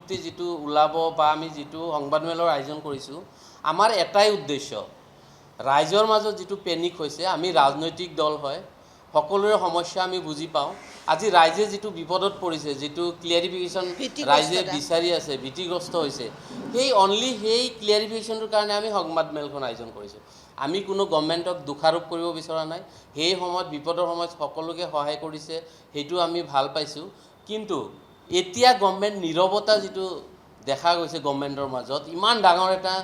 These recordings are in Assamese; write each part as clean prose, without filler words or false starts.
বিজ্ঞপ্তি যেটো ওলাব বা আমি যেটো সংবাদমেলৰ আয়োজন কৰিছোঁ আমাৰ এটাই উদ্দেশ্য ৰাইজৰ মাজত যেটো পেনিক হৈছে আমি ৰাজনৈতিক দল হয় সকলোৰে সমস্যা আমি বুজি পাওঁ আজি ৰাইজে যেটো বিপদত পৰিছে যেটো ক্লিয়াৰিফিকেশ্যন ৰাইজে বিচাৰি আছে ভীতিগ্ৰস্ত হৈছে সেই অনলি সেই ক্লিয়াৰিফিকেশ্যনটোৰ কাৰণে আমি সংবাদমেলখন আয়োজন কৰিছোঁ আমি কোনো গভৰ্ণমেণ্টক দোষাৰোপ কৰিব বিচৰা নাই সেই সময়ত বিপদৰ সময়ত সকলোকে সহায় কৰিছে সেইটো আমি ভাল পাইছোঁ কিন্তু এতিয়া গভৰ্ণমেণ্ট নীৰৱতা যেটো দেখা গৈছে গভৰ্ণমেণ্টৰ মাজত ইমান ডাঙৰ এটা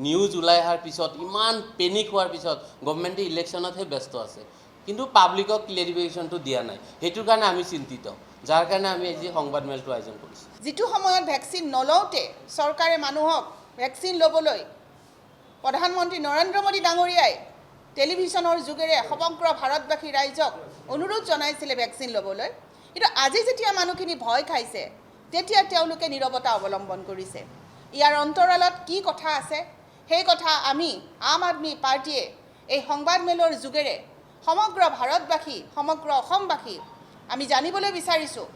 নিউজ ওলাই অহাৰ পিছত ইমান পেনিক হোৱাৰ পিছত গভৰ্ণমেণ্টে ইলেকশ্যনতহে ব্যস্ত আছে কিন্তু পাব্লিকক ক্লিয়াৰিফিকেশ্যনটো দিয়া নাই সেইটোৰ কাৰণে আমি চিন্তিত যাৰ কাৰণে আমি আজি সংবাদমেলটো আয়োজন কৰিছোঁ যেটো সময়ত ভ্যাকচিন নলওঁতে চৰকাৰে মানুহক ভ্যাকচিন ল'বলৈ প্ৰধানমন্ত্ৰী নৰেন্দ্ৰ মোদী ডাঙৰীয়াই টেলিভিছনৰ যোগেৰে সমগ্ৰ ভাৰতবাসী ৰাইজক অনুৰোধ জনাইছিলে ভ্যাকচিন ল'বলৈ কিন্তু আজি যেতিয়া মানুহখিনি ভয় খাইছে তেতিয়া তেওঁলোকে নীৰৱতা অৱলম্বন কৰিছে ইয়াৰ অন্তৰালত কি কথা আছে সেই কথা আমি আম আদমি পাৰ্টিয়ে এই সংবাদমেলৰ যোগেৰে সমগ্ৰ ভাৰতবাসী সমগ্ৰ অসমবাসী আমি জানিবলৈ বিচাৰিছোঁ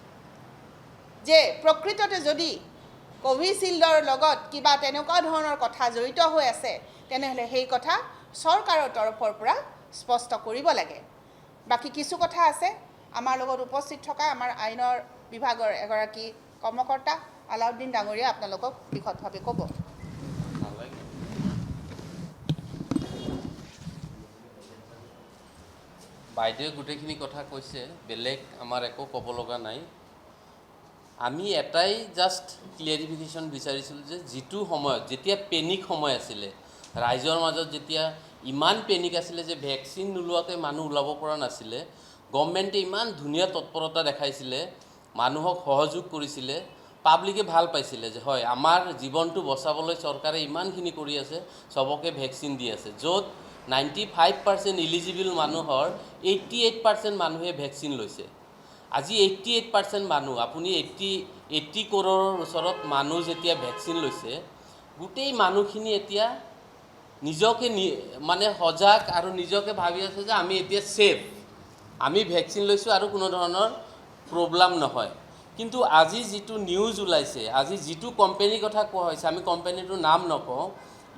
যে প্ৰকৃততে যদি কোভিচিল্ডৰ লগত কিবা তেনেকুৱা ধৰণৰ কথা জড়িত হৈ আছে তেনেহ'লে সেই কথা চৰকাৰৰ তৰফৰ পৰা স্পষ্ট কৰিব লাগে বাকি কিছু কথা আছে আমাৰ লগত উপস্থিত থকা আমাৰ আইনৰ বিভাগৰ এগৰাকী কৰ্মকৰ্তা আলাউদ্দিন ডাঙৰীয়া আপোনালোকক বিশদভাৱে ক'ব বাইদেৱে গোটেইখিনি কথা কৈছে বেলেগ আমাৰ একো ক'ব লগা নাই আমি এটাই জাষ্ট ক্লিয়াৰিফিকেশ্যন বিচাৰিছিলোঁ যে যেটো সময়ত যেতিয়া পেনিক সময় আছিলে ৰাইজৰ মাজত যেতিয়া ইমান পেনিক আছিলে যে ভ্যাকচিন নোলোৱাকৈ মানুহ ওলাব পৰা নাছিলে গভৰ্ণমেণ্টে ইমান ধুনীয়া তৎপৰতা দেখাইছিলে মানুহক সহযোগ কৰিছিলে পাব্লিকে ভাল পাইছিলে যে হয় আমাৰ জীৱনটো বচাবলৈ চৰকাৰে ইমানখিনি কৰি আছে সবকে ভ্যাকচিন দি আছে য'ত 95% ইলিজিবল মানুহৰ 88% মানুহে ভ্যাকচিন লৈছে আজি 88% মানুহ আপুনি 80 কৰোৰৰ ওচৰত মানুহ যেতিয়া ভ্যাকচিন লৈছে গোটেই মানুহখিনি এতিয়া নিজকে মানে সজাগ আৰু নিজকে ভাবি আছে যে আমি এতিয়া সেফ আমি ভ্যাকচিন লৈছোঁ আৰু কোনো ধৰণৰ প্ৰব্লেম নহয় কিন্তু আজি যেটো নিউজ ওলাইছে আজি যেটো কোম্পানীৰ কথা কোৱা হৈছে আমি কোম্পানীটোৰ নাম নকওঁ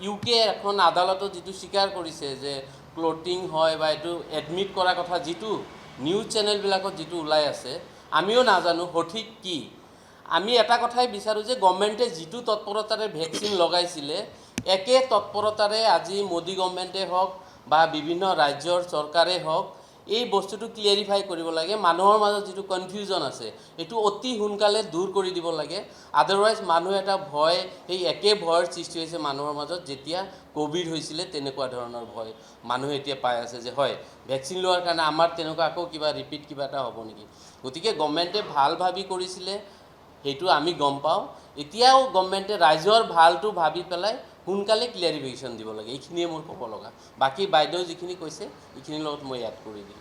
ইউকে এখন আদালতত যেটো স্বীকাৰ কৰিছে যে ক্লটিং হয় বা এটো এডমিট কৰা কথা যেটো নিউজ চেনেলবিলাকত যেটো ওলাই আছে আমিও নাজানো সঠিক কি আমি এটা কথাই বিচাৰোঁ যে গভৰ্ণমেণ্টে যেটো তৎপৰতাৰে ভ্যাকচিন লগাইছিলে একে তৎপৰতাৰে আজি মোদী গভৰ্ণমেণ্টে হওক বা বিভিন্ন ৰাজ্যৰ চৰকাৰে হওক এই বস্তুটো ক্লিয়াৰিফাই কৰিব লাগে মানুহৰ মাজত যেটো কনফিউজন আছে এটো অতি সোনকালে দূৰ কৰি দিব লাগে আদাৰৱাইজ মানুহ এটা ভয় এই একে ভয়ৰ সৃষ্টি হৈছে মানুহৰ মাজত যেতিয়া কোভিড হৈছিলে তেনেকুৱা ধৰণৰ ভয় মানুহে এতিয়া পাই আছে যে হয় ভ্যাকচিন লোৱাৰ কাৰণে আমাৰ তেনেকুৱা আকৌ কিবা ৰিপিট কিবা এটা হ'ব নেকি গতিকে গভৰ্ণমেণ্টে ভাল ভাবি কৰিছিলে সেইটো আমি গম পাওঁ এতিয়াও গভৰ্ণমেণ্টে ৰাইজৰ ভালটো ভাবি পেলাই সোনকালে ক্লিয়াৰিফিকেশ্যন দিব লাগে এইখিনিয়ে মোৰ ক'ব লগা বাকী বাইদেউ যিখিনি কৈছে এইখিনিৰ লগত মই এড কৰি দিম